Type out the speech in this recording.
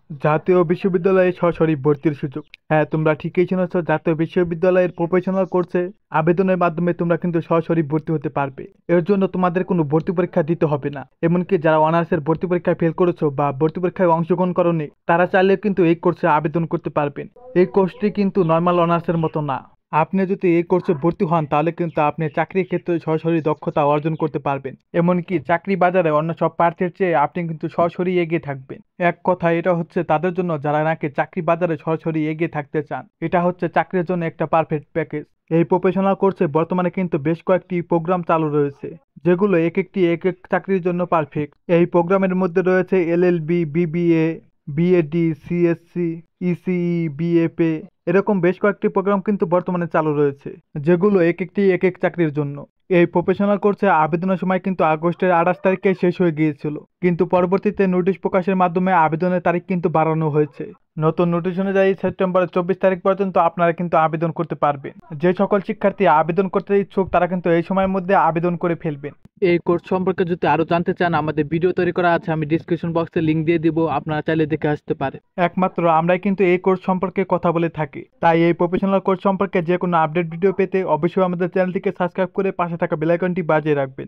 জাতীয় বিশ্ববিদ্যালয়ে সরাসরি ভর্তির সুযোগ। হ্যাঁ, তোমরা ঠিকই শুনেছ। জাতীয় বিশ্ববিদ্যালয়ের প্রফেশনাল কোর্সে আবেদনের মাধ্যমে তোমরা কিন্তু সরাসরি ভর্তি হতে পারবে। এর জন্য তোমাদের কোনো ভর্তি পরীক্ষা দিতে হবে না। এমনকি যারা অনার্সের ভর্তি পরীক্ষায় ফেল করেছো বা ভর্তি পরীক্ষায় অংশগ্রহণ করোনি, তারা চাইলেও কিন্তু এই কোর্সে আবেদন করতে পারবেন। এই কোর্সটি কিন্তু নর্মাল অনার্সের মতো না। আপনি যদি এই কোর্সে ভর্তি হন তাহলে কিন্তু আপনি চাকরির ক্ষেত্রে সরাসরি দক্ষতা অর্জন করতে পারবেন। এমনকি চাকরি বাজারে অন্য সব প্রার্থীর চেয়ে আপনি কিন্তু সরাসরি এগিয়ে থাকবেন। এক কথা এটা হচ্ছে তাদের জন্য যারা নাকি চাকরি বাজারে সরাসরি এগিয়ে থাকতে চান। এটা হচ্ছে চাকরির জন্য একটা পারফেক্ট প্যাকেজ। এই প্রফেশনাল কোর্সে বর্তমানে কিন্তু বেশ কয়েকটি প্রোগ্রাম চালু রয়েছে, যেগুলো এক একটি এক এক চাকরির জন্য পারফেক্ট। এই প্রোগ্রামের মধ্যে রয়েছে LLB, BBA, BAD, CSC, ECE, BFA, এরকম বেশ কয়েকটি প্রোগ্রাম কিন্তু বর্তমানে চালু রয়েছে, যেগুলো এক একটি এক এক চাকরির জন্য। এই প্রফেশনাল কোর্সে আবেদনের সময় কিন্তু আগস্টের 28 তারিখে শেষ হয়ে গিয়েছিল, কিন্তু পরবর্তীতে নোটিশ প্রকাশের মাধ্যমে আবেদনের তারিখ কিন্তু বাড়ানো হয়েছে। নতুন নোটিশ অনুযায়ী সেপ্টেম্বরের 24 তারিখ পর্যন্ত আপনারা কিন্তু আবেদন করতে পারবেন। যে সকল শিক্ষার্থী আবেদন করতে ইচ্ছুক তারা কিন্তু এই সময়ের মধ্যে আবেদন করে ফেলবেন। এই কোর্স সম্পর্কে যদি আরো জানতে চান, আমাদের ভিডিও তৈরি করা আছে, আমি ডিসক্রিপশন বক্সে লিংক দিয়ে দিব, আপনারা চাইলে দেখে আসতে পারেন। একমাত্র আমরাই কিন্তু এই কোর্স সম্পর্কে কথা বলে থাকি। তাই এই প্রফেশনাল কোর্স সম্পর্কে যে কোনো আপডেট ভিডিও পেতে অবশ্যই আমাদের চ্যানেলটিকে সাবস্ক্রাইব করে পাশে থাকা বেল আইকনটি বাজিয়ে রাখবেন।